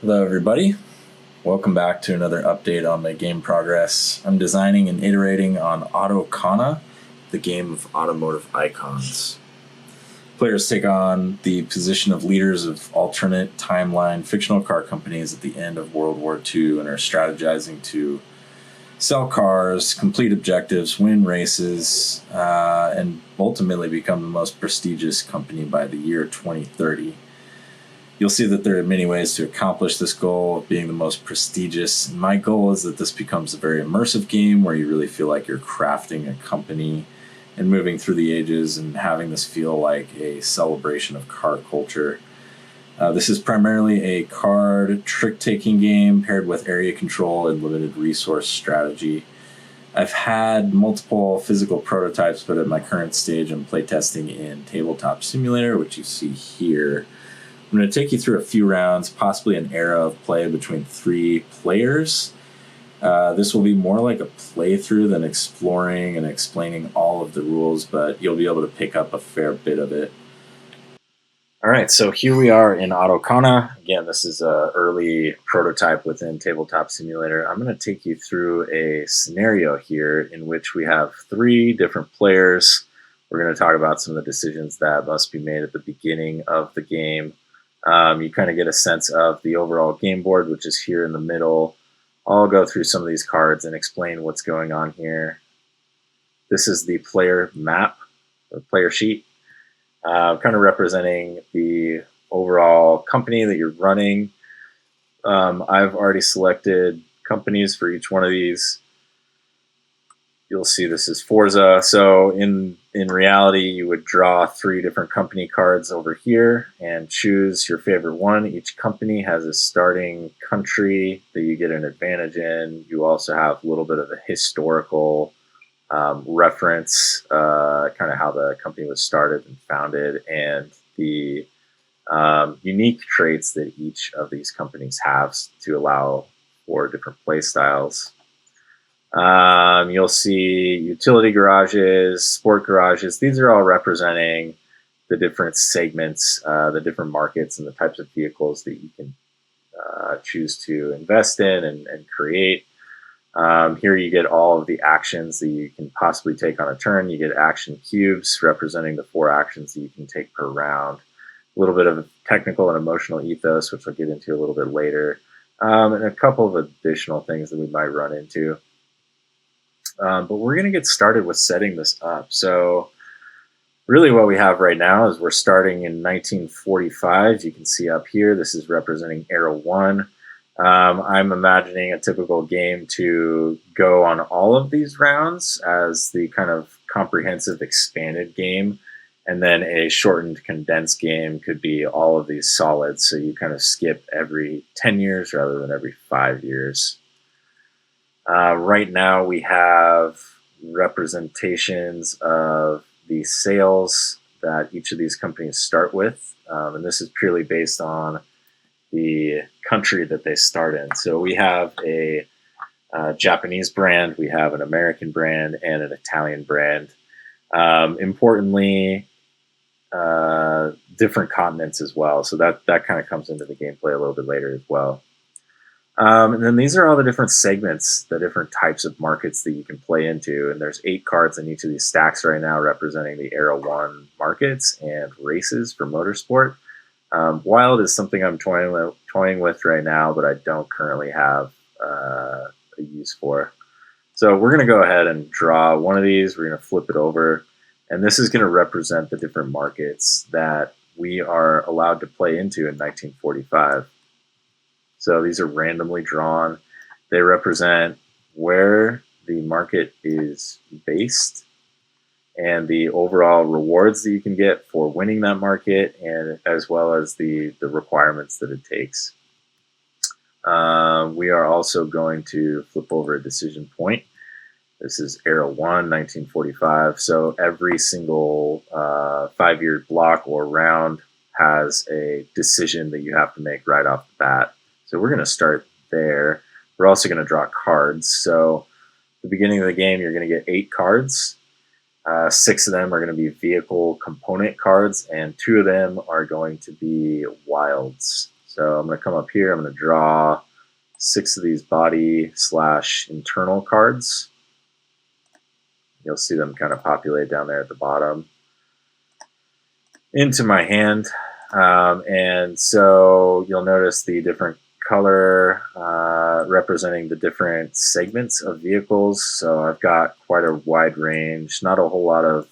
Hello, everybody. Welcome back to another update on my game progress. I'm designing and iterating on Autocona, the game of automotive icons. Players take on the position of leaders of alternate timeline fictional car companies at the end of World War II and are strategizing to sell cars, complete objectives, win races, and ultimately become the most prestigious company by the year 2030. You'll see that there are many ways to accomplish this goal of being the most prestigious. My goal is that this becomes a very immersive game where you really feel like you're crafting a company and moving through the ages and having this feel like a celebration of car culture. This is primarily a card trick-taking game paired with area control and limited resource strategy. I've had multiple physical prototypes, but at my current stage I'm playtesting in Tabletop Simulator, which you see here. I'm going to take you through a few rounds, possibly an era of play between 3 players. This will be more like a playthrough than exploring and explaining all of the rules, but you'll be able to pick up a fair bit of it. All right, so here we are in Autocona. Again, this is an early prototype within Tabletop Simulator. I'm going to take you through a scenario here in which we have 3 different players. We're going to talk about some of the decisions that must be made at the beginning of the game. You kind of get a sense of the overall game board, which is here in the middle. I'll go through some of these cards and explain what's going on here. This is the player map, the player sheet, kind of representing the overall company that you're running. I've already selected companies for each one of these. You'll see this is Forza. So in reality, you would draw 3 different company cards over here and choose your favorite one. Each company has a starting country that you get an advantage in. You also have a little bit of a historical reference, kind of how the company was started and founded, and the unique traits that each of these companies have to allow for different play styles. You'll see utility garages, sport garages. These are all representing the different segments, the different markets, and the types of vehicles that you can choose to invest in and create. Here you get all of the actions that you can possibly take on a turn. You get action cubes representing the 4 actions that you can take per round. A little bit of technical and emotional ethos, which I'll get into a little bit later, and a couple of additional things that we might run into. But we're going to get started with setting this up. So really what we have right now is we're starting in 1945. You can see up here, this is representing Era 1. I'm imagining a typical game to go on all of these rounds as the kind of comprehensive expanded game. And then a shortened condensed game could be all of these solids. So you kind of skip every 10 years rather than every 5 years. Right now we have representations of the sales that each of these companies start with. And this is purely based on the country that they start in. So we have a Japanese brand, we have an American brand, and an Italian brand. Importantly, different continents as well. So that kind of comes into the gameplay a little bit later as well. And then these are all the different segments, the different types of markets that you can play into. And there's 8 cards in each of these stacks right now representing the Era 1 markets and races for motorsport. Wild is something I'm toying with right now, but I don't currently have a use for. So we're going to go ahead and draw one of these. We're going to flip it over. And this is going to represent the different markets that we are allowed to play into in 1945. So these are randomly drawn. They represent where the market is based and the overall rewards that you can get for winning that market, and as well as the requirements that it takes. We are also going to flip over a decision point. This is Era 1, 1945. So every single 5-year block or round has a decision that you have to make right off the bat. So we're going to start there. We're also going to draw cards. So at the beginning of the game, you're going to get 8 cards. 6 of them are going to be vehicle component cards, and 2 of them are going to be wilds. So I'm going to come up here. I'm going to draw 6 of these body/internal cards. You'll see them kind of populate down there at the bottom into my hand. And so you'll notice the different color representing the different segments of vehicles. So I've got quite a wide range, not a whole lot of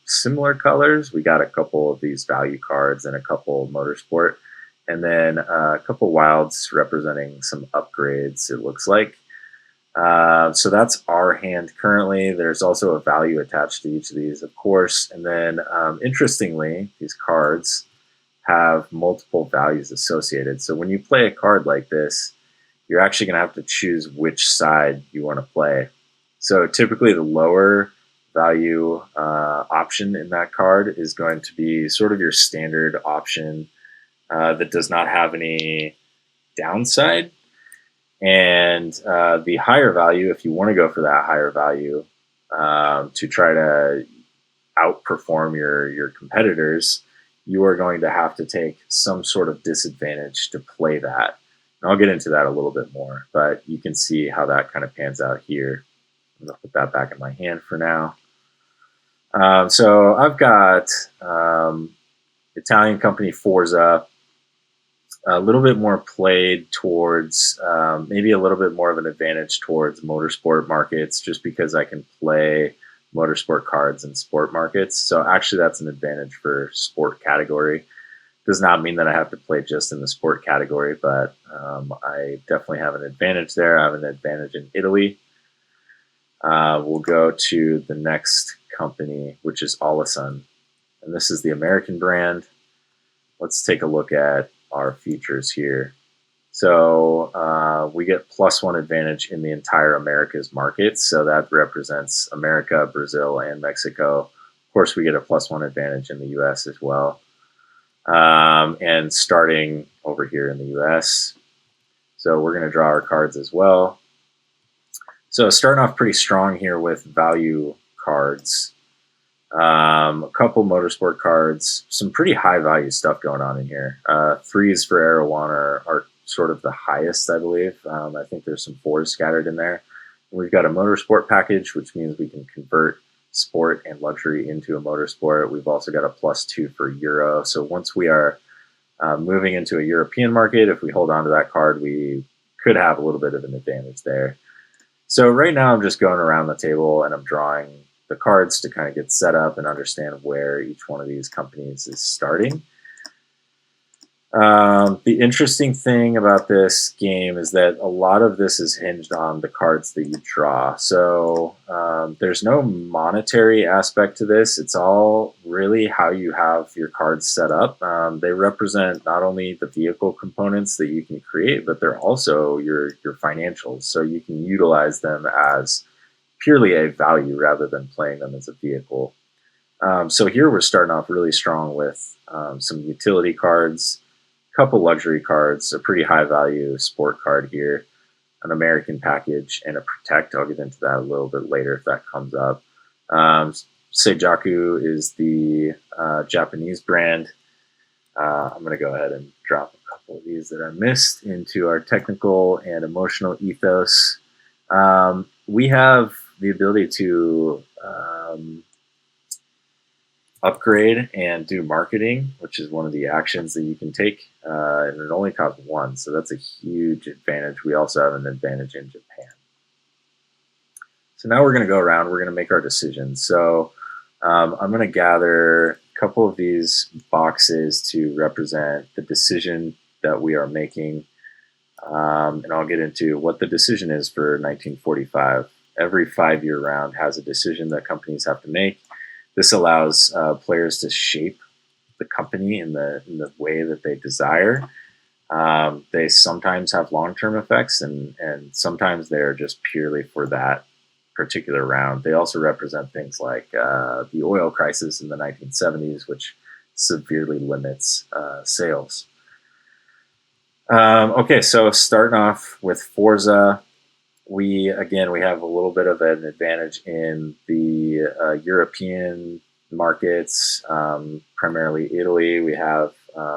similar colors. We got a couple of these value cards and a couple motorsport, and then a couple wilds representing some upgrades, it looks like. So that's our hand currently. There's also a value attached to each of these, of course. And then interestingly, these cards have multiple values associated. So when you play a card like this, you're actually going to have to choose which side you want to play. So typically the lower value option in that card is going to be sort of your standard option that does not have any downside. And the higher value, if you want to go for that higher value to try to outperform your competitors, you are going to have to take some sort of disadvantage to play that. And I'll get into that a little bit more, but you can see how that kind of pans out here. I'm going to put that back in my hand for now. So I've got Italian company Forza, a little bit more played towards maybe a little bit more of an advantage towards motorsport markets, just because I can play motorsport cards in sport markets. So actually that's an advantage for sport category. Does not mean that I have to play just in the sport category, but I definitely have an advantage there. I have an advantage in Italy. We'll go to the next company, which is Autocona, and this is the American brand. Let's take a look at our features here. So we get +1 advantage in the entire Americas market. So that represents America, Brazil, and Mexico. Of course, we get a +1 advantage in the US as well. And starting over here in the US. So we're going to draw our cards as well. So starting off pretty strong here with value cards. A couple motorsport cards, some pretty high value stuff going on in here. 3s for Aero 1 are sort of the highest, I believe. I think there's some 4s scattered in there. And we've got a motorsport package, which means we can convert sport and luxury into a motorsport. We've also got a +2 for Euro. So once we are moving into a European market, if we hold on to that card, we could have a little bit of an advantage there. So right now I'm just going around the table and I'm drawing the cards to kind of get set up and understand where each one of these companies is starting. The interesting thing about this game is that a lot of this is hinged on the cards that you draw. So there's no monetary aspect to this. It's all really how you have your cards set up. They represent not only the vehicle components that you can create, but they're also your financials. So you can utilize them as purely a value rather than playing them as a vehicle. So here we're starting off really strong with some utility cards, couple luxury cards, a pretty high value sport card here, an American package, and a Protect. I'll get into that a little bit later if that comes up. Seijaku is the Japanese brand. I'm going to go ahead and drop a couple of these that I missed into our technical and emotional ethos. We have the ability to upgrade and do marketing, which is one of the actions that you can take, and it only costs 1, so that's a huge advantage. We also have an advantage in Japan. So now we're going to go around, we're going to make our decisions. So I'm going to gather a couple of these boxes to represent the decision that we are making, and I'll get into what the decision is for 1945. Every 5-year round has a decision that companies have to make. This allows players to shape the company in the way that they desire. They sometimes have long-term effects, and sometimes they're just purely for that particular round. They also represent things like the oil crisis in the 1970s, which severely limits sales. Okay, so starting off with Forza, we have a little bit of an advantage in the European markets, primarily Italy. We have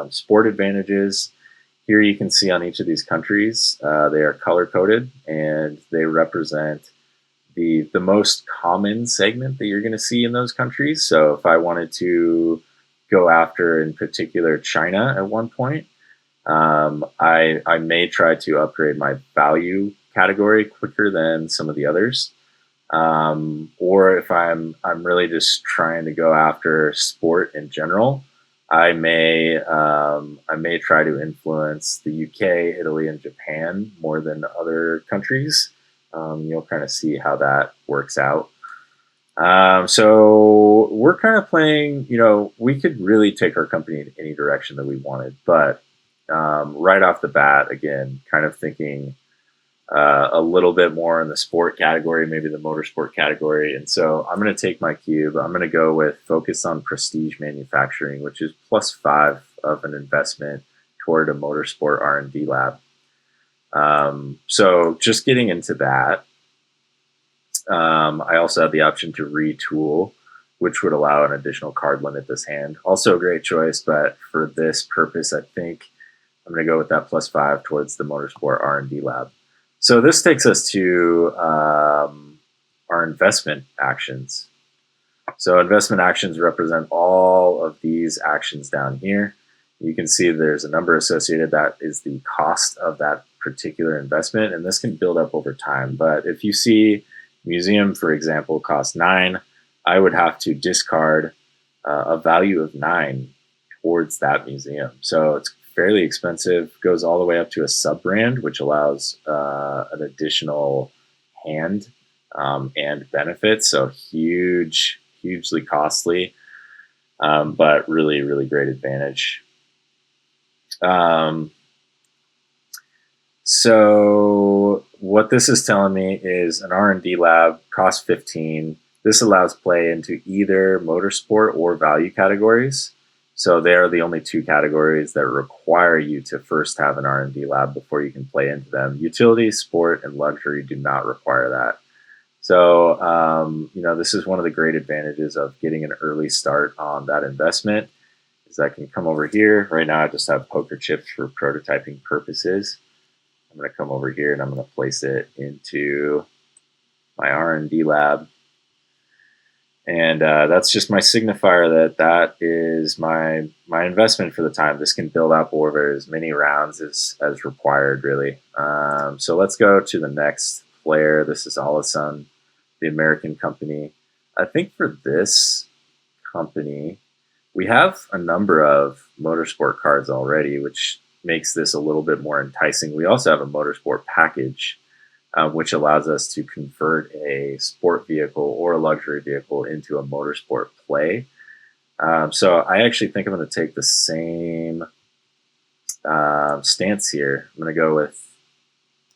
sport advantages. Here you can see on each of these countries, they are color-coded, and they represent the most common segment that you're going to see in those countries. So if I wanted to go after, in particular, China at one point, I may try to upgrade my value category quicker than some of the others. Or if I'm really just trying to go after sport in general, I may try to influence the UK, Italy, and Japan more than other countries. You'll kind of see how that works out. So we're kind of playing, we could really take our company in any direction that we wanted, but right off the bat, again, kind of thinking a little bit more in the sport category, maybe the motorsport category. And so I'm going to take my cube. I'm going to go with focus on prestige manufacturing, which is +5 of an investment toward a motorsport R&D lab. So just getting into that, I also have the option to retool, which would allow an additional card limit this hand. Also a great choice, but for this purpose, I think I'm going to go with that +5 towards the motorsport R&D lab. So this takes us to our investment actions. So investment actions represent all of these actions down here. You can see there's a number associated. That is the cost of that particular investment, and this can build up over time. But if you see museum, for example, cost 9, I would have to discard a value of 9 towards that museum. So it's fairly expensive, goes all the way up to a sub-brand, which allows an additional hand and benefits. So hugely costly, but really, really great advantage. So what this is telling me is an R&D lab costs 15. This allows play into either motorsport or value categories. So they are the only 2 categories that require you to first have an R&D lab before you can play into them. Utility, sport, and luxury do not require that. So, this is one of the great advantages of getting an early start on that investment, is I can come over here. Right now I just have poker chips for prototyping purposes. I'm going to come over here and I'm going to place it into my R&D lab. And that's just my signifier that is my investment for the time. This can build up over as many rounds as required, really. So let's go to the next player. This is Autocona, the American company. I think for this company, we have a number of motorsport cards already, which makes this a little bit more enticing. We also have a motorsport package, which allows us to convert a sport vehicle or a luxury vehicle into a motorsport play. So I actually think I'm going to take the same stance here. I'm going to go with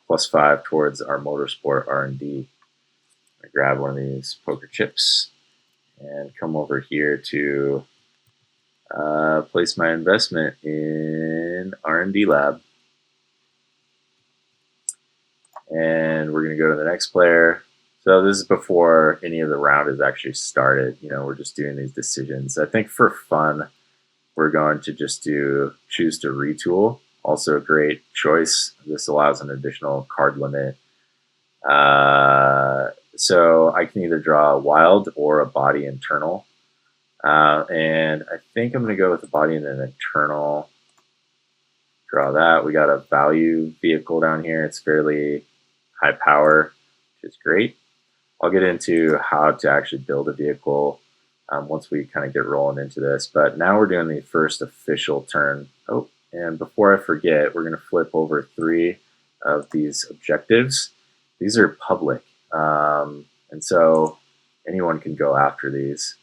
+5 towards our motorsport R&D. I'm going to grab one of these poker chips and come over here to place my investment in R&D lab. And we're going to go to the next player. So this is before any of the round is actually started. We're just doing these decisions. I think for fun, we're going to just choose to retool. Also a great choice. This allows an additional card limit. So I can either draw a wild or a body internal. And I think I'm going to go with a body and an internal. Draw that. We got a value vehicle down here. It's fairly high power, which is great. I'll get into how to actually build a vehicle once we kind of get rolling into this. But now we're doing the first official turn. Oh, and before I forget, we're going to flip over 3 of these objectives. These are public, and so anyone can go after these.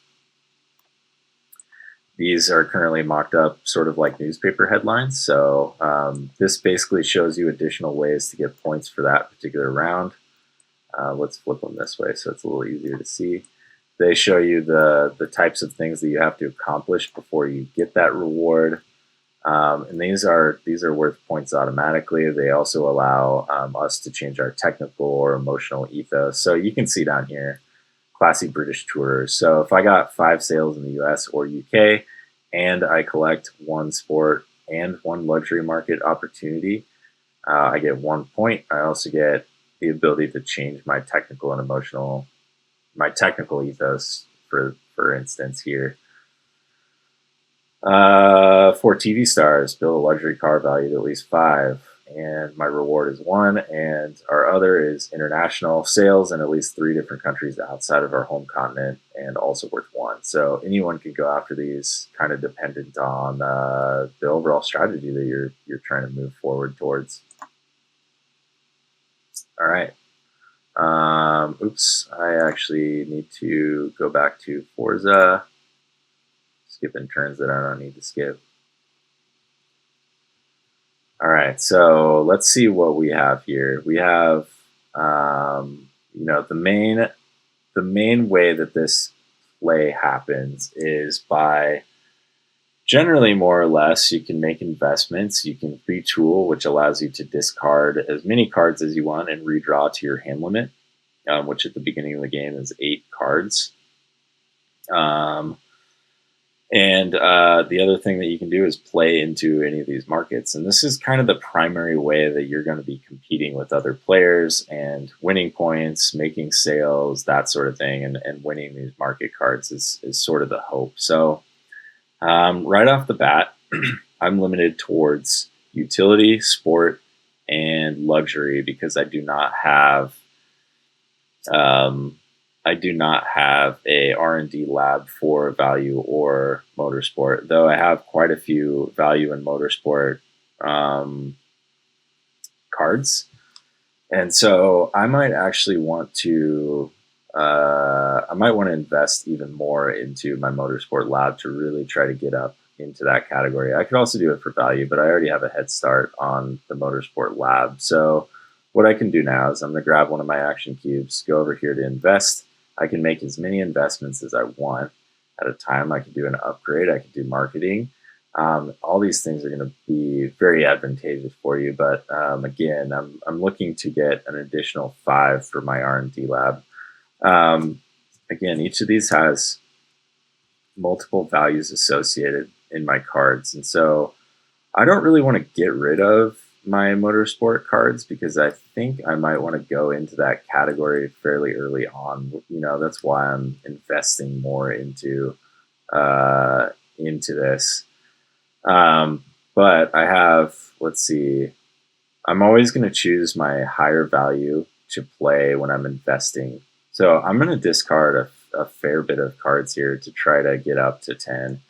These are currently mocked up sort of like newspaper headlines. So this basically shows you additional ways to get points for that particular round. Let's flip them this way so it's a little easier to see. They show you the types of things that you have to accomplish before you get that reward. And these are worth points automatically. They also allow us to change our technical or emotional ethos. So you can see down here, classy British tourers. So if I got 5 sales in the US or UK and I collect 1 sport and 1 luxury market opportunity, I get 1 point. I also get the ability to change my technical ethos, for instance here. 4 TV stars, build a luxury car valued at least 5, and my reward is 1, and our other is international sales in at least 3 different countries outside of our home continent, and also worth 1. So anyone can go after these, kind of dependent on the overall strategy that you're trying to move forward towards. All right. Oops, I actually need to go back to Forza. Skipping turns that I don't need to skip. All right, so let's see what we have here. We have, the main way that this play happens is by, generally, more or less, you can make investments. You can retool, which allows you to discard as many cards as you want and redraw to your hand limit, which at the beginning of the game is 8 cards. And the other thing that you can do is play into any of these markets. And this is kind of the primary way that you're going to be competing with other players and winning points, making sales, that sort of thing. And winning these market cards is sort of the hope. So right off the bat, I'm limited towards utility, sport, and luxury because I do not have a R&D lab for value or motorsport, though I have quite a few value and motorsport cards. And so I might actually want to invest even more into my motorsport lab to really try to get up into that category. I could also do it for value, but I already have a head start on the motorsport lab. So what I can do now is I'm going to grab one of my action cubes, go over here to invest. I can make as many investments as I want at a time. I can do an upgrade. I can do marketing. All these things are going to be very advantageous for you. But again, I'm looking to get an additional 5 for my R&D lab. Again, each of these has multiple values associated in my cards. And so I don't really want to get rid of my motorsport cards because I think I might want to go into that category fairly early on. That's why I'm investing more into this. But I have, let's see, I'm always going to choose my higher value to play when I'm investing. So I'm going to discard a fair bit of cards here to try to get up to 10,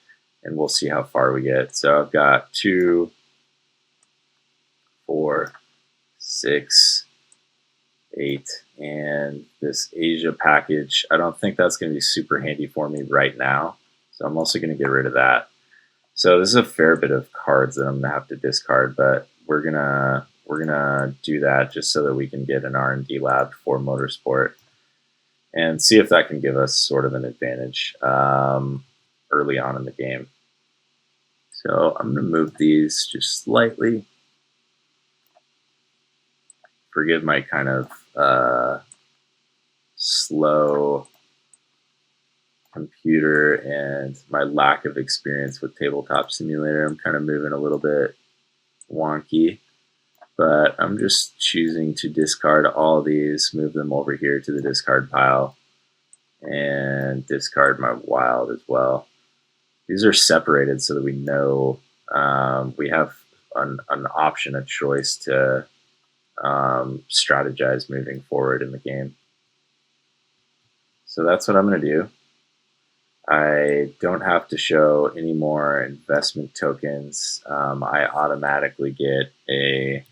and we'll see how far we get. So I've got 2, 4, 6, 8, and this Asia package. I don't think that's going to be super handy for me right now, so I'm also going to get rid of that. So this is a fair bit of cards that I'm going to have to discard, but we're gonna do that just so that we can get an R&D lab for motorsport and see if that can give us sort of an advantage early on in the game. So I'm going to move these just slightly. Forgive my kind of slow computer and my lack of experience with Tabletop Simulator. I'm kind of moving a little bit wonky, but I'm just choosing to discard all these, move them over here to the discard pile, and discard my wild as well. These are separated so that we know we have an option, a choice to strategize moving forward in the game. So that's what I'm going to do. I don't have to show any more investment tokens. I automatically get a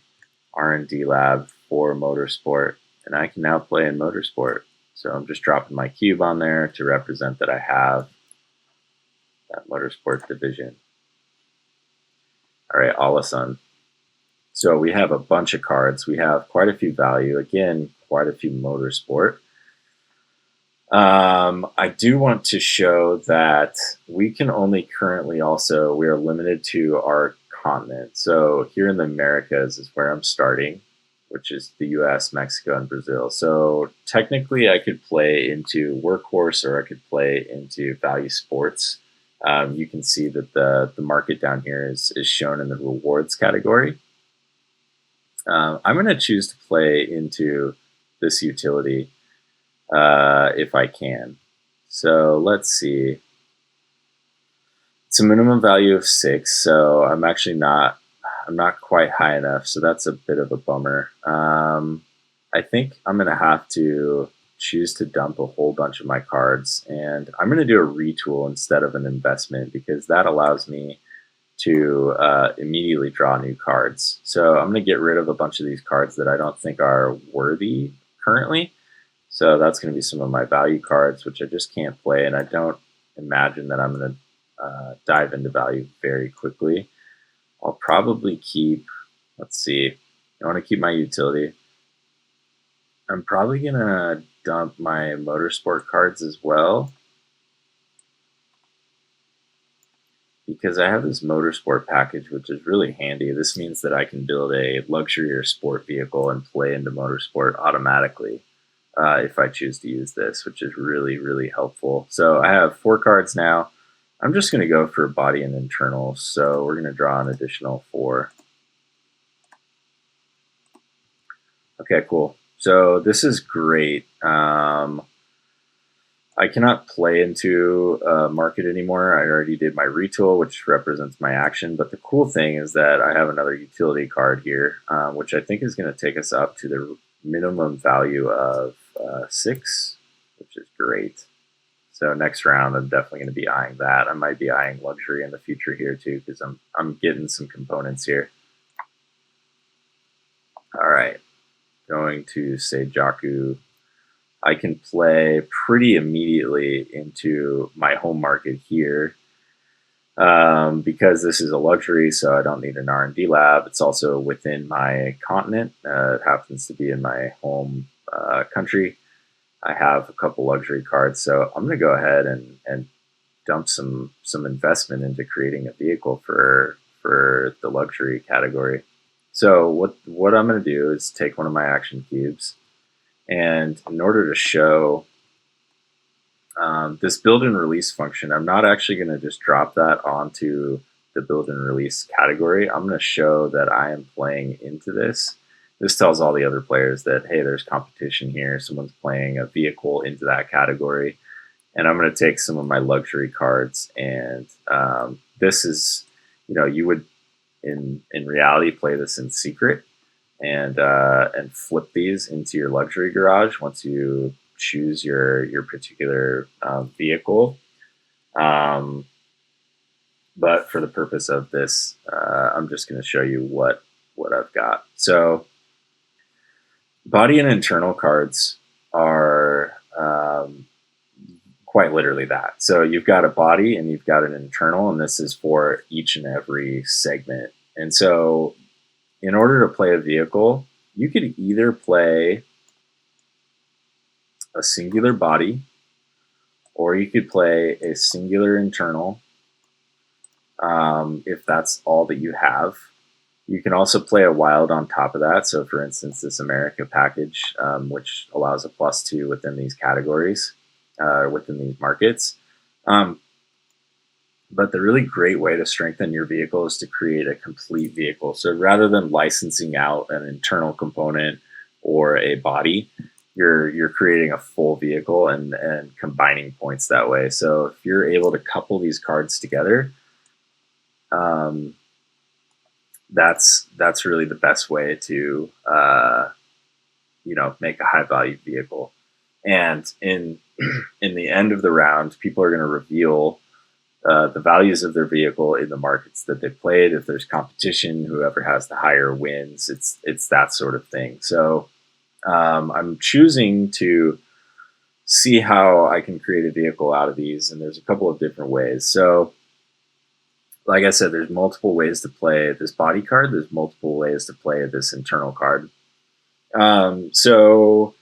R&D lab for motorsport, and I can now play in motorsport. So I'm just dropping my cube on there to represent that I have that motorsport division. All right, Alasan. So we have a bunch of cards. We have quite a few value. Again, quite a few motorsport. I do want to show that we can only currently also, we are limited to our continent. So here in the Americas is where I'm starting, which is the US, Mexico, and Brazil. So technically I could play into Workhorse or I could play into Value Sports you can see that the market down here is shown in the rewards category. I'm going to choose to play into this utility if I can. So let's see. It's a minimum value of 6, so I'm not quite high enough, so that's a bit of a bummer. I think I'm going to have to choose to dump a whole bunch of my cards, and I'm going to do a retool instead of an investment because that allows me to immediately draw new cards. So I'm going to get rid of a bunch of these cards that I don't think are worthy currently. So that's going to be some of my value cards, which I just can't play, and I don't imagine that I'm going to dive into value very quickly. I'll probably keep, let's see, I want to keep my utility. I'm probably going to dump my motorsport cards as well, because I have this motorsport package, which is really handy. This means that I can build a luxury or sport vehicle and play into motorsport automatically if I choose to use this, which is really, really helpful. So I have 4 cards now. I'm just going to go for body and internal, so we're going to draw an additional 4. Okay, cool. So this is great. I cannot play into market anymore. I already did my retool, which represents my action. But the cool thing is that I have another utility card here, which I think is going to take us up to the minimum value of 6, which is great. So next round, I'm definitely going to be eyeing that. I might be eyeing luxury in the future here too, because I'm getting some components here. All right, going to Seijaku. I can play pretty immediately into my home market here because this is a luxury, so I don't need an R&D lab. It's also within my continent. It happens to be in my home country. I have a couple luxury cards, so I'm going to go ahead and dump some investment into creating a vehicle for the luxury category. So what I'm going to do is take one of my action cubes, and in order to show this build and release function, I'm not actually going to just drop that onto the build and release category. I'm going to show that I am playing into this. This tells all the other players that, hey, there's competition here. Someone's playing a vehicle into that category. And I'm going to take some of my luxury cards. And this is, you would, in reality, play this in secret and flip these into your luxury garage once you choose your particular vehicle. But for the purpose of this, I'm just going to show you what I've got. So body and internal cards are quite literally that. So you've got a body and you've got an internal, and this is for each and every segment. And so in order to play a vehicle, you could either play a singular body, or you could play a singular internal if that's all that you have. You can also play a wild on top of that. So for instance, this America package, which allows a +2 within these categories, within these markets. But the really great way to strengthen your vehicle is to create a complete vehicle. So rather than licensing out an internal component or a body, you're creating a full vehicle and combining points that way. So if you're able to couple these cards together, that's really the best way to make a high value vehicle. And in the end of the round, people are going to reveal the values of their vehicle in the markets that they've played. If there's competition, whoever has the higher wins. It's that sort of thing. So I'm choosing to see how I can create a vehicle out of these, and there's a couple of different ways. So like I said, there's multiple ways to play this body card. There's multiple ways to play this internal card. So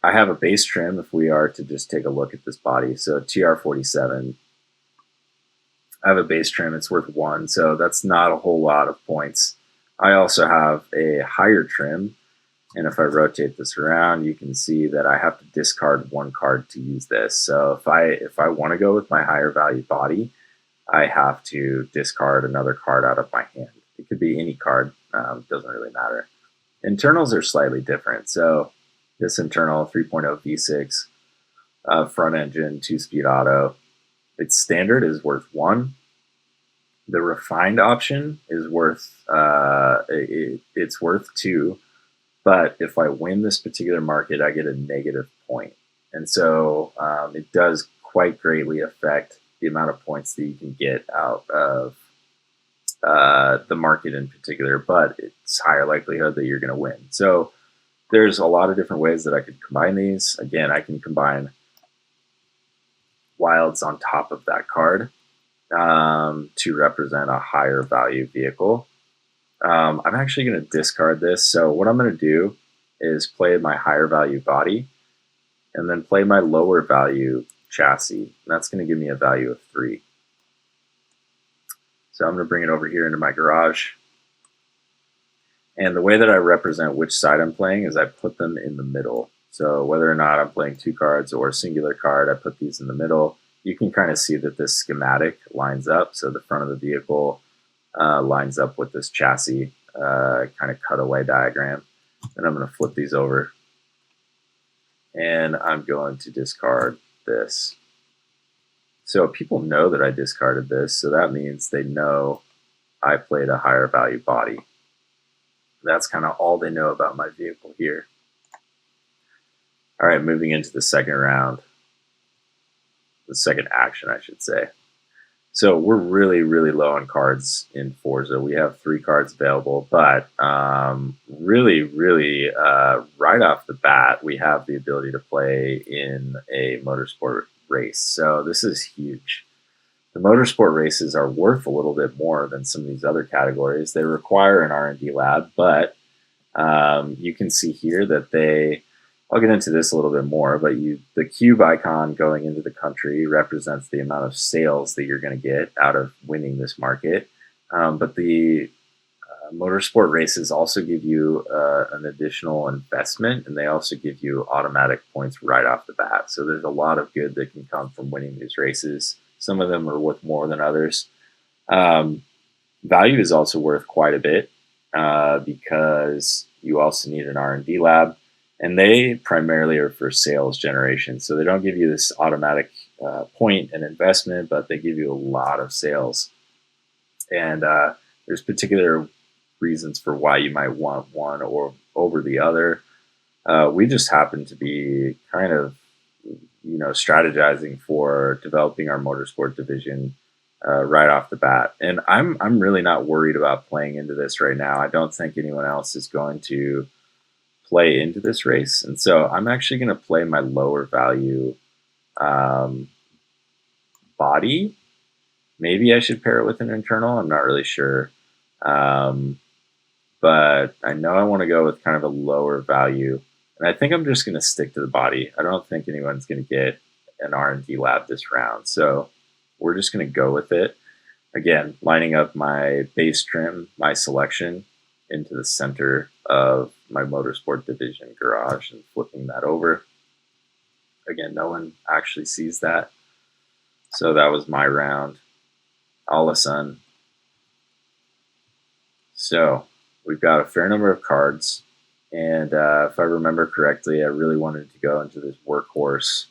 I have a base trim if we are to just take a look at this body. So TR47, I have a base trim. It's worth 1, so that's not a whole lot of points. I also have a higher trim, And if I rotate this around, you can see that I have to discard one card to use this. So if I want to go with my higher value body, I have to discard another card out of my hand. It could be any card, doesn't really matter. Internals are slightly different. So this internal 3.0 V6 front engine 2-speed auto, its standard is worth 1. The refined option is worth it's worth 2. But if I win this particular market, I get a negative point. And so it does quite greatly affect the amount of points that you can get out of the market in particular, but it's higher likelihood that you're going to win. So there's a lot of different ways that I could combine these. Again, I can combine wilds on top of that card to represent a higher value vehicle. I'm actually going to discard this. So what I'm going to do is play my higher value body and then play my lower value chassis. And that's going to give me a value of 3. So I'm going to bring it over here into my garage. And the way that I represent which side I'm playing is I put them in the middle. So whether or not I'm playing 2 cards or a singular card, I put these in the middle. You can kind of see that this schematic lines up. So the front of the vehicle lines up with this chassis kind of cutaway diagram. And I'm going to flip these over. And I'm going to discard this. So people know that I discarded this. So that means they know I played a higher value body. That's kind of all they know about my vehicle here. All right, moving into the second round. The second action, I should say. So we're really, really low on cards in Forza. We have 3 cards available, but really, right off the bat, we have the ability to play in a motorsport race. So this is huge. The motorsport races are worth a little bit more than some of these other categories. They require an R&D lab, but you can see here that I'll get into this a little bit more, but the cube icon going into the country represents the amount of sales that you're going to get out of winning this market. But the motorsport races also give you an additional investment, and they also give you automatic points right off the bat. So there's a lot of good that can come from winning these races. Some of them are worth more than others. Value is also worth quite a bit because you also need an R&D lab. And they primarily are for sales generation. So they don't give you this automatic point and investment, but they give you a lot of sales. And there's particular reasons for why you might want one or over the other. We just happen to be kind of, strategizing for developing our motorsport division right off the bat. And I'm really not worried about playing into this right now. I don't think anyone else is going to play into this race. And so I'm actually going to play my lower value body. Maybe I should pair it with an internal. I'm not really sure. But I know I want to go with kind of a lower value. And I think I'm just going to stick to the body. I don't think anyone's going to get an R&D lab this round. So we're just going to go with it. Again, lining up my base trim, my selection into the center of my motorsport division garage and flipping that over. Again, no one actually sees that. So that was my round. Alasan. So we've got a fair number of cards. And if I remember correctly, I really wanted to go into this workhorse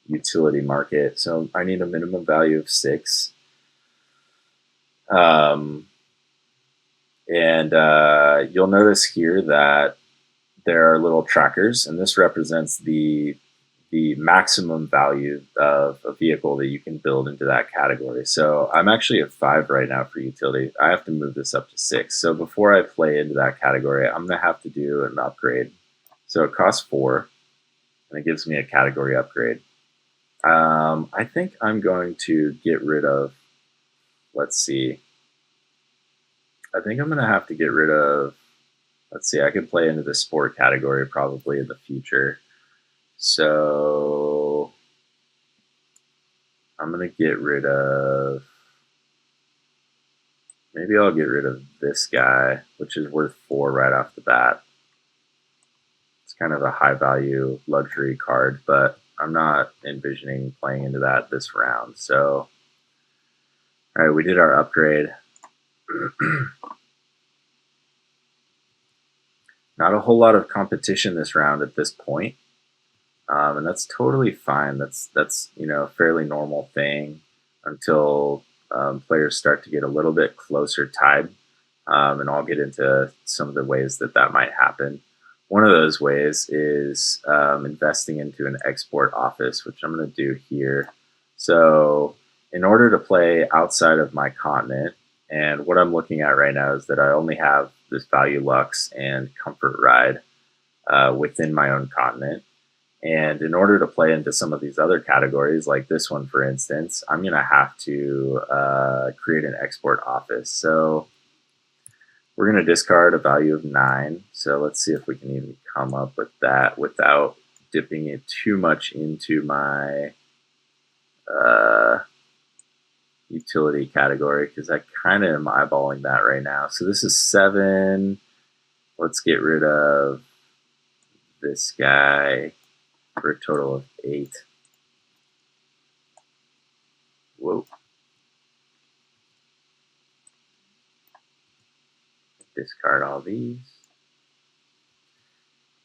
utility market. So I need a minimum value of 6. You'll notice here that there are little trackers, and this represents the maximum value of a vehicle that you can build into that category. So I'm actually at 5 right now for utility. I have to move this up to 6. So before I play into that category, I'm going to have to do an upgrade. So it costs 4, and it gives me a category upgrade. I think I'm going to get rid of, let's see, I think I'm going to have to get rid of, let's see, I could play into the sport category probably in the future. So I'm going to get rid of, maybe I'll get rid of this guy, which is worth 4 right off the bat. kind of a high value luxury card, but I'm not envisioning playing into that this round. So, all right, we did our upgrade. Not a whole lot of competition this round at this point, and that's totally fine. That's a fairly normal thing until players start to get a little bit closer tied, and I'll get into some of the ways that might happen. One of those ways is investing into an export office, which I'm going to do here. So in order to play outside of my continent, and what I'm looking at right now is that I only have this Value Lux and Comfort Ride within my own continent. And in order to play into some of these other categories, like this one, for instance, I'm going to have to create an export office. So we're going to discard a value of 9. So let's see if we can even come up with that without dipping it too much into my utility category, because I kind of am eyeballing that right now. So this is 7. Let's get rid of this guy for a total of 8. Whoa. Discard all these.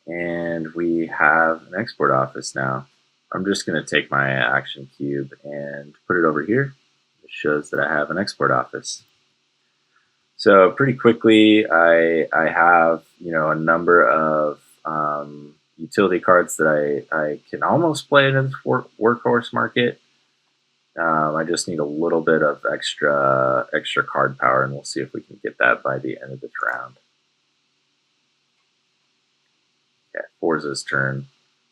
And we have an export office now. I'm just going to take my action cube and put it over here. It shows that I have an export office. So pretty quickly, I have a number of utility cards that I can almost play in this workhorse market. I just need a little bit of extra card power, and we'll see if we can get that by the end of this round. Okay, Forza's turn.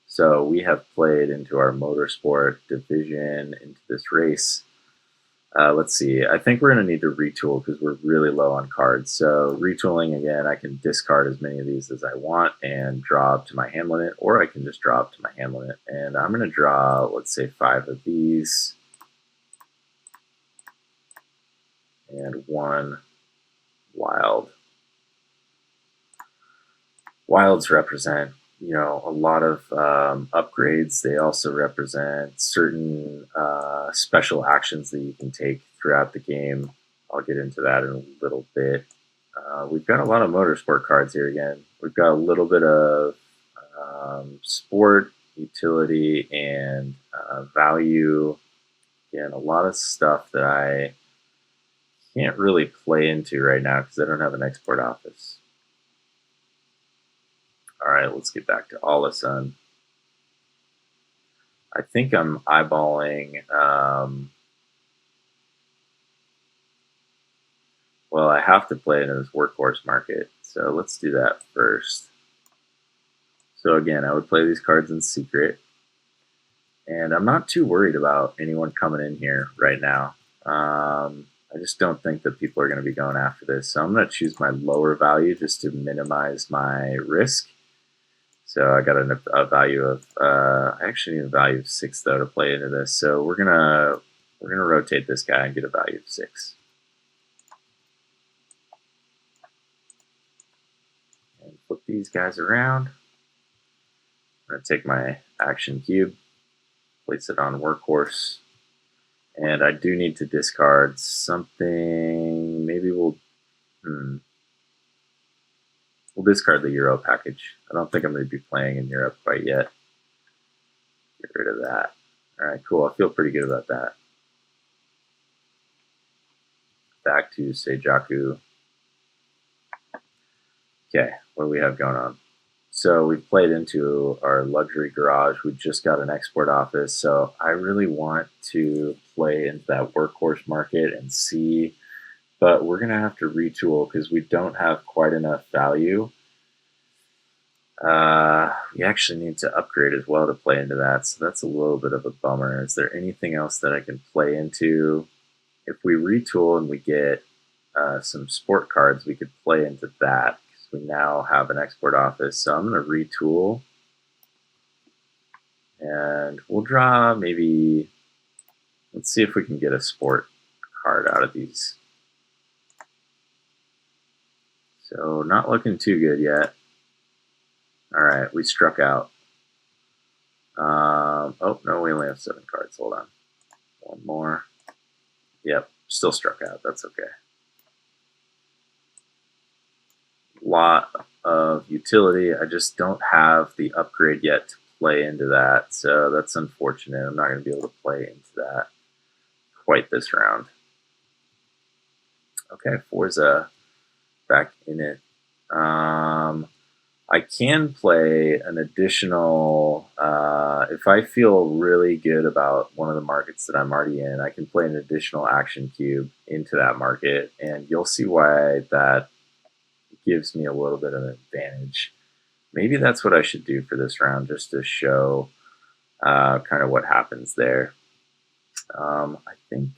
So we have played into our motorsport division, into this race. Let's see. I think we're going to need to retool because we're really low on cards. So retooling, again, I can discard as many of these as I want and draw up to my hand limit, or I can just draw up to my hand limit. And I'm going to draw, let's say, 5 of these. And 1 wild. Wilds represent, a lot of upgrades. They also represent certain special actions that you can take throughout the game. I'll get into that in a little bit. We've got a lot of motorsport cards here again. We've got a little bit of sport, utility, and value. Again, a lot of stuff that I can't really play into right now because I don't have an export office. All right, let's get back to All-a-Sun. I think I'm eyeballing, well, I have to play it in this workhorse market, so let's do that first. So again, I would play these cards in secret, and I'm not too worried about anyone coming in here right now. I just don't think that people are going to be going after this, so I'm going to choose my lower value just to minimize my risk. So I got a value of I actually need a value of 6 though to play into this. So we're gonna rotate this guy and get a value of 6. And flip these guys around. I'm gonna take my action cube, place it on workhorse, and I do need to discard something. Maybe we'll discard the Euro package. I don't think I'm going to be playing in Europe quite yet. Get rid of that. All right, cool. I feel pretty good about that. Back to Seijaku. Okay, what do we have going on? So we've played into our luxury garage. We just got an export office. So I really want to play into that workhorse market and see, but we're going to have to retool because we don't have quite enough value. We actually need to upgrade as well to play into that, so that's a little bit of a bummer. Is there anything else that I can play into? If we retool and we get some sport cards, we could play into that because we now have an export office. So I'm going to retool, and we'll draw maybe, let's see if we can get a sport card out of these. So not looking too good yet. All right, we struck out. Oh, no, we only have 7 cards. Hold on. One more. Yep, still struck out. That's okay. Lot of utility. I just don't have the upgrade yet to play into that, so that's unfortunate. I'm not going to be able to play into that quite this round. Okay, Forza back in it. I can play an additional, if I feel really good about one of the markets that I'm already in, I can play an additional action cube into that market, and you'll see why that gives me a little bit of an advantage. Maybe that's what I should do for this round, just to show kind of what happens there. I think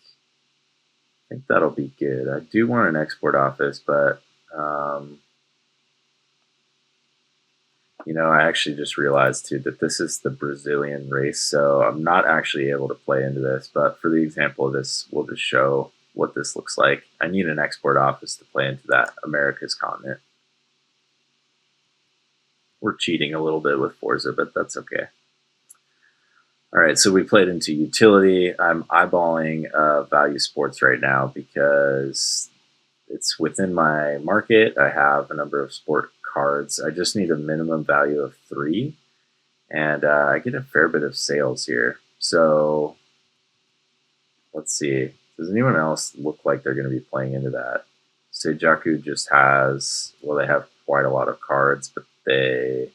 that'll be good. I do want an export office, but I actually just realized too that this is the Brazilian race, so I'm not actually able to play into this. But for the example of this, we'll just show what this looks like. I need an export office to play into that America's continent. We're cheating a little bit with Forza, but that's okay. All right, so we played into utility. I'm eyeballing Value Sports right now because it's within my market. I have a number of sport cards. I just need a minimum value of 3, and I get a fair bit of sales here. So let's see. Does anyone else look like they're going to be playing into that? Seijaku just has, well, they have quite a lot of cards, but they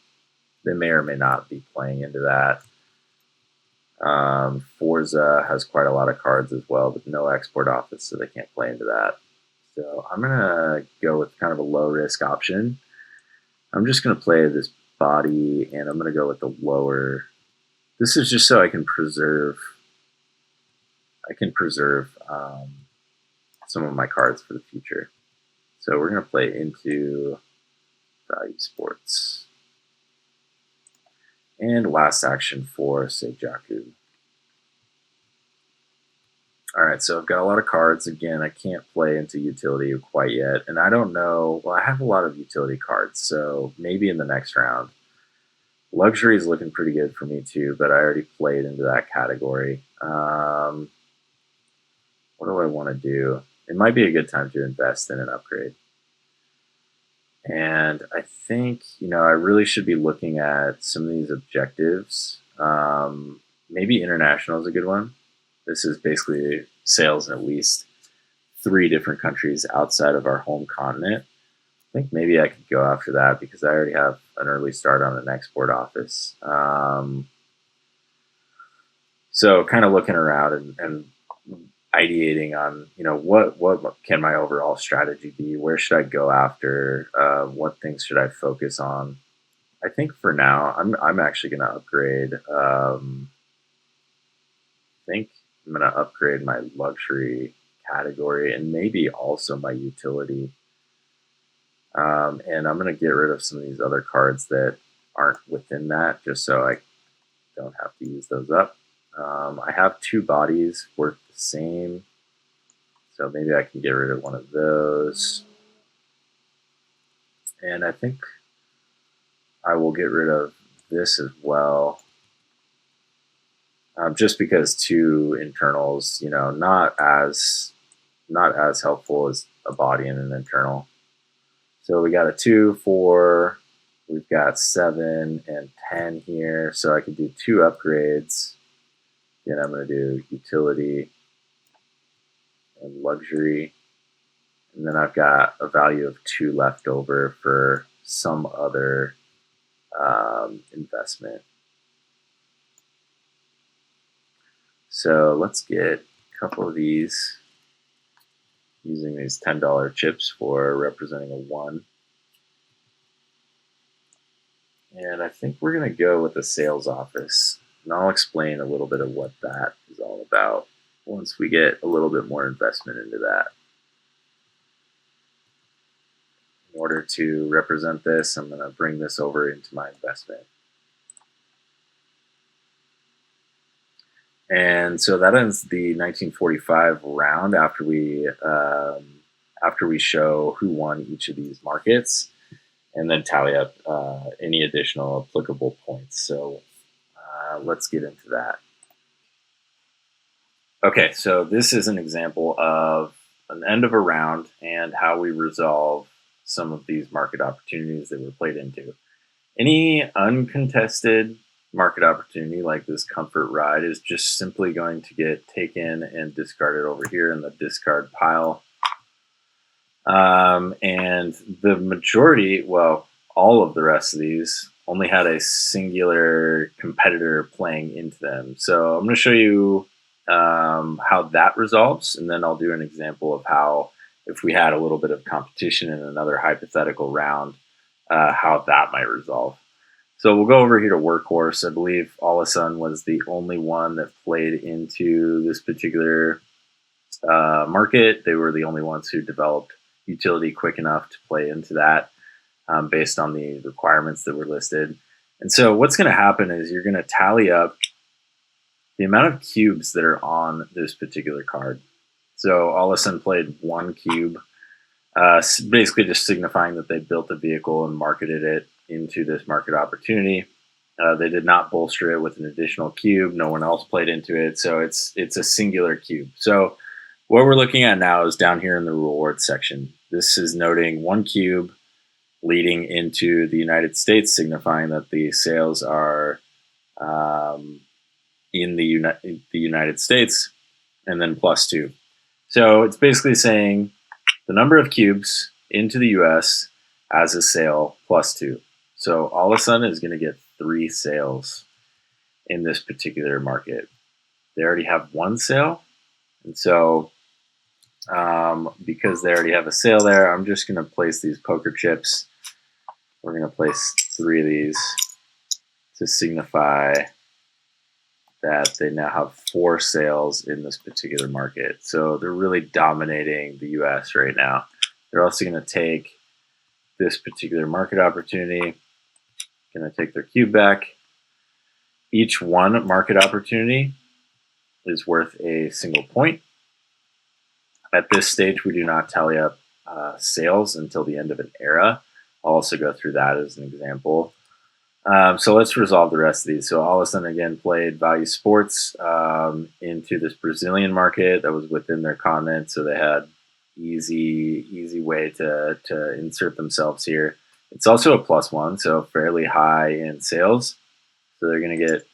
may or may not be playing into that. Forza has quite a lot of cards as well, but no export office, so they can't play into that. So I'm going to go with kind of a low risk option. I'm just going to play this body, and I'm going to go with the lower. This is just so I can preserve some of my cards for the future. So we're going to play into Value Sports. And last action for Seijaku. All right, so I've got a lot of cards. Again, I can't play into utility quite yet. And I don't know, well, I have a lot of utility cards, so maybe in the next round. Luxury is looking pretty good for me too, but I already played into that category. What do I want to do? It might be a good time to invest in an upgrade. And I think, I really should be looking at some of these objectives. Maybe international is a good one. This is basically sales in at least 3 different countries outside of our home continent. I think maybe I could go after that because I already have an early start on an export office. So kind of looking around and ideating on, what can my overall strategy be? Where should I go after? What things should I focus on? I think for now, I'm actually going to upgrade. I think I'm going to upgrade my luxury category and maybe also my utility. And I'm going to get rid of some of these other cards that aren't within that, just so I don't have to use those up. I have 2 bodies worth the same, so maybe I can get rid of one of those. And I think I will get rid of this as well, just because 2 internals, not as helpful as a body and an internal. So we got a 2, 4, we've got 7 and 10 here, so I could do 2 upgrades. Then I'm going to do utility and luxury. And then I've got a value of 2 left over for some other investment. So let's get a couple of these, using these $10 chips for representing a 1. And I think we're going to go with the sales office. And I'll explain a little bit of what that is all about once we get a little bit more investment into that. In order to represent this, I'm going to bring this over into my investment. And so that ends the 1945 round after we show who won each of these markets. and then tally up any additional applicable points. So let's get into that. Okay, so this is an example of an end of a round and how we resolve some of these market opportunities that were played into. Any uncontested market opportunity like this comfort ride is just simply going to get taken and discarded over here in the discard pile. And the majority, well, all of the rest of these only had a singular competitor playing into them. So I'm going to show you how that resolves, and then I'll do an example of how, if we had a little bit of competition in another hypothetical round, how that might resolve. So we'll go over here to Workhorse. I believe Olasun was the only one that played into this particular market. They were the only ones who developed utility quick enough to play into that based on the requirements that were listed. And so what's going to happen is you're going to tally up the amount of cubes that are on this particular card. So Olasun played 1 cube, basically just signifying that they built a vehicle and marketed it into this market opportunity. They did not bolster it with an additional cube. No one else played into it, so it's a singular cube. So what we're looking at now is down here in the rewards section. This is noting 1 cube leading into the United States, signifying that the sales are in the United States, and then +2. So it's basically saying the number of cubes into the US as a sale +2. So Olasun is going to get 3 sales in this particular market. They already have 1 sale, and so because they already have a sale there, I'm just going to place these poker chips. We're going to place 3 of these to signify that they now have 4 sales in this particular market. So they're really dominating the US right now. They're also going to take this particular market opportunity, going to take their cube back. Each one market opportunity is worth a single point. At this stage, we do not tally up sales until the end of an era. I'll also go through that as an example. So let's resolve the rest of these. So Olasun again played Value Sports into this Brazilian market that was within their continent, so they had easy way to insert themselves here. It's also a +1, so fairly high in sales. So they're going to get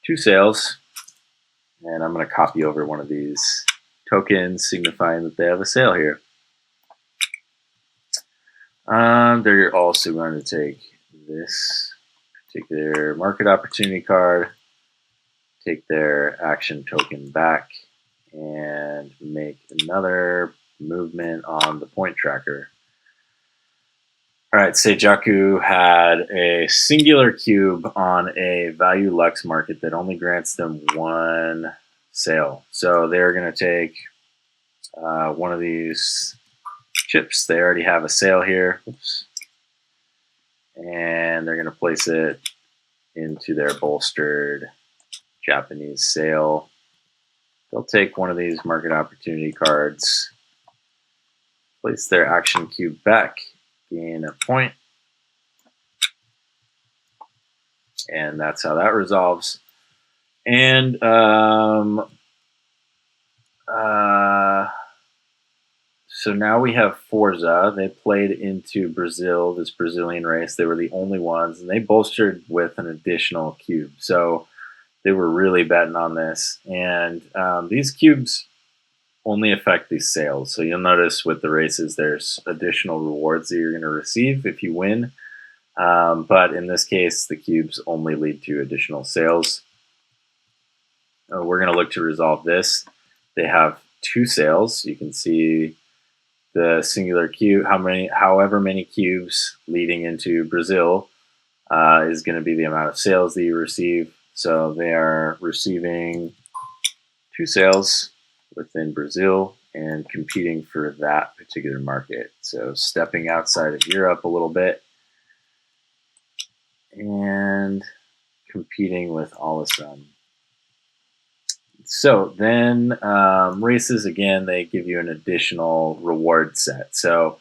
2 sales, and I'm going to copy over one of these tokens signifying that they have a sale here. They're also going to take this particular market opportunity card, take their action token back, and make another movement on the point tracker. All right, Seijaku had a singular cube on a value Lux market that only grants them 1 sale. So they're going to take one of these chips. They already have a sale here. Oops. And they're going to place it into their bolstered Japanese sale. They'll take one of these market opportunity cards, place their action cube back, gain a point, and that's how that resolves. And so now we have Forza. They played into Brazil, this Brazilian race. They were the only ones, and they bolstered with an additional cube. So they were really betting on this. And these cubes only affect these sales. So you'll notice with the races, there's additional rewards that you're going to receive if you win. But in this case, the cubes only lead to additional sales. We're going to look to resolve this. They have 2 sales. You can see the singular cube, however many cubes leading into Brazil is going to be the amount of sales that you receive. So they are receiving 2 sales within Brazil and competing for that particular market. So stepping outside of Europe a little bit and competing with Olasun. So then races, again, they give you an additional reward set. So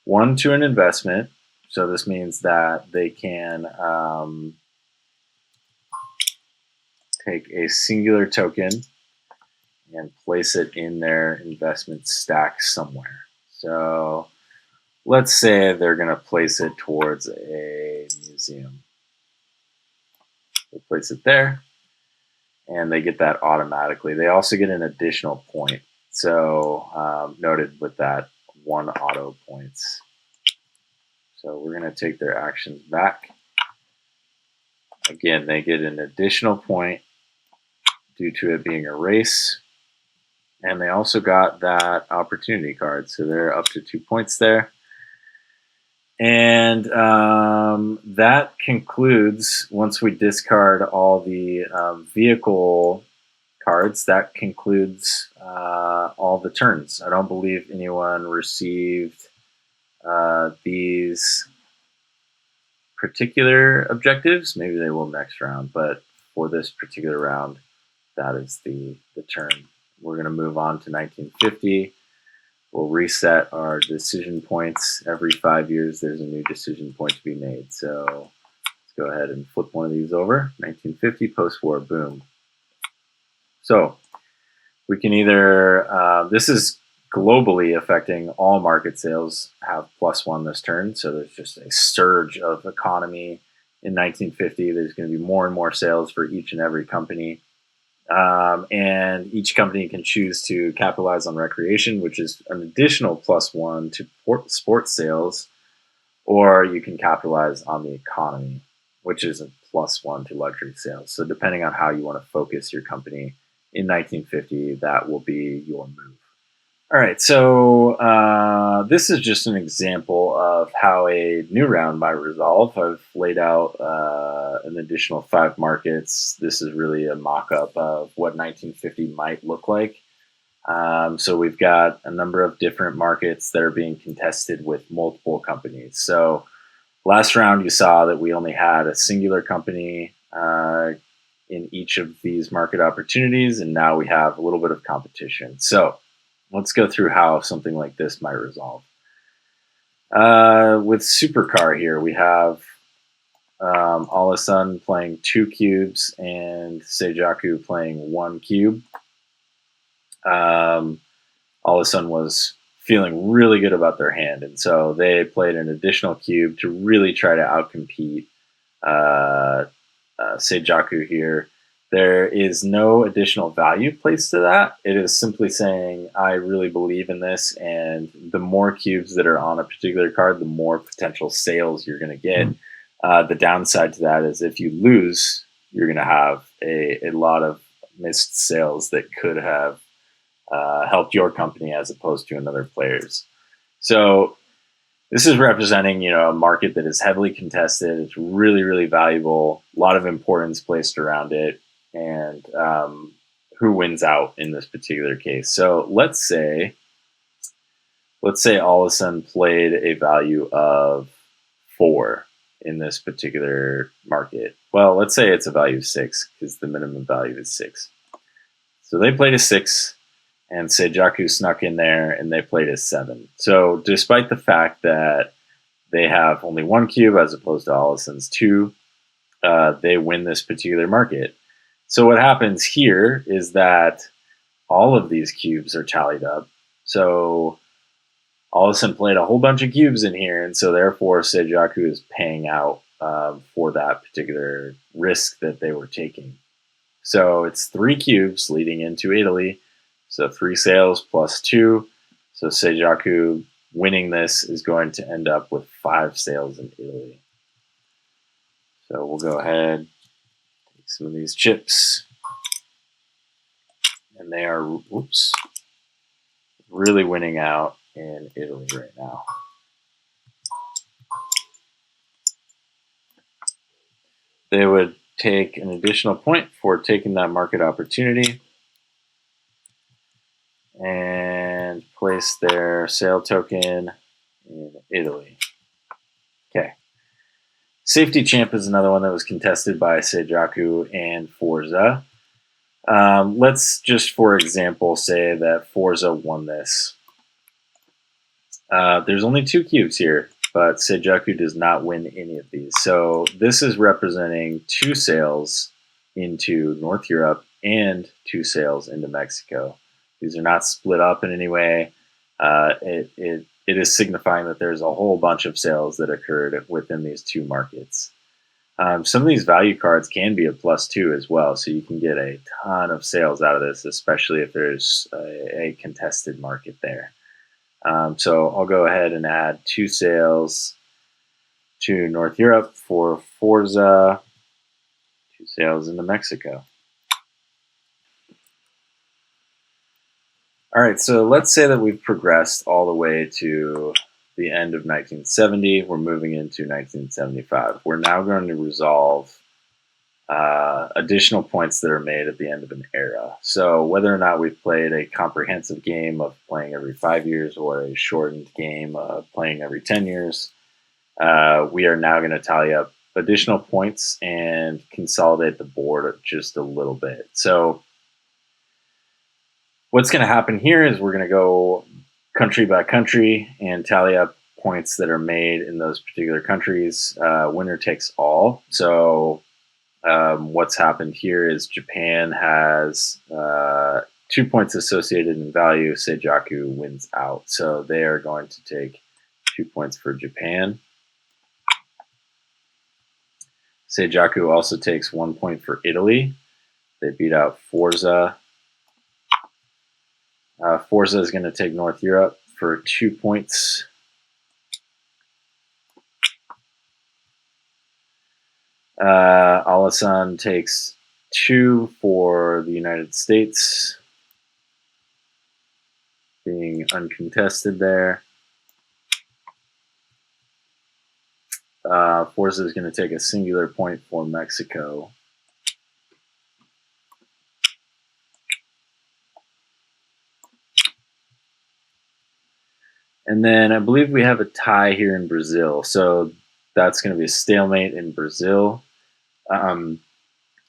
1 to an investment. So this means that they can take a singular token and place it in their investment stack somewhere. So let's say they're going to place it towards a museum. They place it there, and they get that automatically. They also get an additional point. So noted with that 1 auto points. So we're going to take their actions back. Again, they get an additional point due to it being a race. And they also got that opportunity card. So they're up to 2 points there. And that concludes, once we discard all the vehicle cards, that concludes all the turns. I don't believe anyone received these particular objectives. Maybe they will next round, but for this particular round, that is the turn. We're going to move on to 1950. We'll reset our decision points. Every 5 years, there's a new decision point to be made. So let's go ahead and flip one of these over. 1950, post-war, boom. So we can either, this is globally affecting all market sales, have +1 this turn. So there's just a surge of economy in 1950. There's going to be more and more sales for each and every company. And each company can choose to capitalize on recreation, which is an additional +1 to sports sales, or you can capitalize on the economy, which is a +1 to luxury sales. So depending on how you want to focus your company in 1950, that will be your move. All right, so this is just an example of how a new round might resolve. I've laid out an additional 5 markets. This is really a mock-up of what 1950 might look like. So we've got a number of different markets that are being contested with multiple companies. So last round you saw that we only had a singular company in each of these market opportunities, and now we have a little bit of competition. So let's go through how something like this might resolve. With Supercar here, we have All of a Sudden playing 2 cubes and Seijaku playing 1 cube. All of a Sudden was feeling really good about their hand, and so they played an additional cube to really try to outcompete Seijaku here. There is no additional value placed to that. It is simply saying, I really believe in this, and the more cubes that are on a particular card, the more potential sales you're going to get. The downside to that is if you lose, you're going to have a lot of missed sales that could have helped your company as opposed to another player's. So this is representing, a market that is heavily contested. It's really, really valuable. A lot of importance placed around it. And who wins out in this particular case. So let's say All of a Sudden played a value of 4 in this particular market. Well, let's say it's a value of 6 because the minimum value is 6. So they played a 6, and Seijaku snuck in there, and they played a 7. So despite the fact that they have only 1 cube as opposed to All of a Sudden's 2, they win this particular market. So what happens here is that all of these cubes are tallied up. So All of a Sudden played a whole bunch of cubes in here, and so therefore Seijaku is paying out for that particular risk that they were taking. So it's 3 cubes leading into Italy. So 3 sales plus 2. So Seijaku winning this is going to end up with 5 sales in Italy. So we'll go ahead. Some of these chips, and they are really winning out in Italy right now. They would take an additional point for taking that market opportunity and place their sale token in Italy. Okay. Safety Champ is another one that was contested by Seijaku and Forza. Let's just, for example, say that Forza won this. There's only 2 cubes here. but Seijaku does not win any of these. So this is representing 2 sales into North Europe and 2 sales into Mexico. These are not split up in any way. It is signifying that there's a whole bunch of sales that occurred within these 2 markets. Some of these value cards can be a +2 as well, so you can get a ton of sales out of this, especially if there's a contested market there. So I'll go ahead and add 2 sales to North Europe for Forza, 2 sales into Mexico. All right, so let's say that we've progressed all the way to the end of 1970. We're moving into 1975. We're now going to resolve additional points that are made at the end of an era. So whether or not we've played a comprehensive game of playing every 5 years or a shortened game of playing every 10 years, we are now going to tally up additional points and consolidate the board just a little bit. So what's going to happen here is we're going to go country by country and tally up points that are made in those particular countries. Winner takes all. So what's happened here is Japan has 2 points associated in value. Seijaku wins out. So they are going to take 2 points for Japan. Seijaku also takes 1 point for Italy. They beat out Forza. Forza is going to take North Europe for 2 points. Alasan takes 2 for the United States, being uncontested there. Forza is going to take a singular point for Mexico. And then I believe we have a tie here in Brazil. So that's going to be a stalemate in Brazil.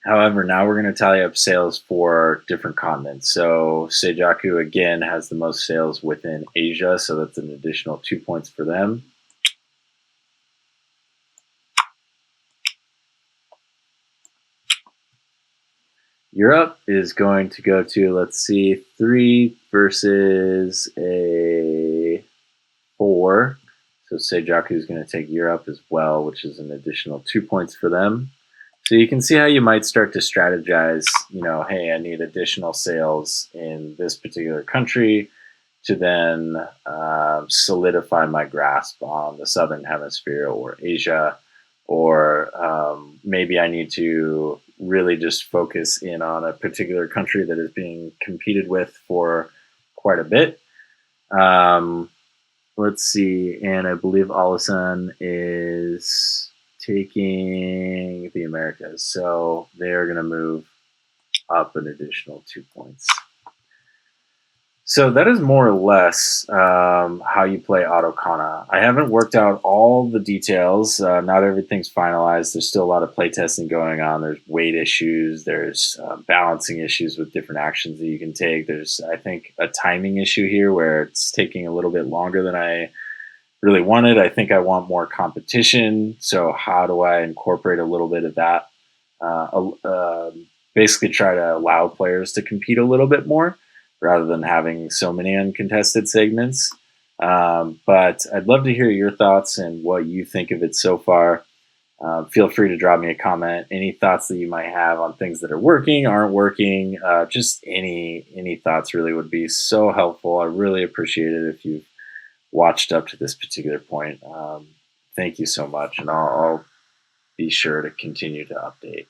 However, now we're going to tally up sales for different continents. So Seijaku, again, has the most sales within Asia. So that's an additional 2 points for them. Europe is going to go to, let's see, 3 versus a 4. So Seijaku is going to take Europe as well, which is an additional 2 points for them. So you can see how you might start to strategize, hey, I need additional sales in this particular country to then solidify my grasp on the Southern Hemisphere or Asia, or maybe I need to really just focus in on a particular country that is being competed with for quite a bit. Let's see, and I believe Alasan is taking the Americas, so they are going to move up an additional 2 points. So that is more or less how you play Autocona. I haven't worked out all the details. Not everything's finalized. There's still a lot of playtesting going on. There's weight issues. There's balancing issues with different actions that you can take. There's, I think, a timing issue here where it's taking a little bit longer than I really wanted. I think I want more competition. So how do I incorporate a little bit of that? Basically try to allow players to compete a little bit more, rather than having so many uncontested segments. But I'd love to hear your thoughts and what you think of it so far. Feel free to drop me a comment. Any thoughts that you might have on things that are working, aren't working, just any thoughts really would be so helpful. I really appreciate it if you've watched up to this particular point. Thank you so much, and I'll be sure to continue to update.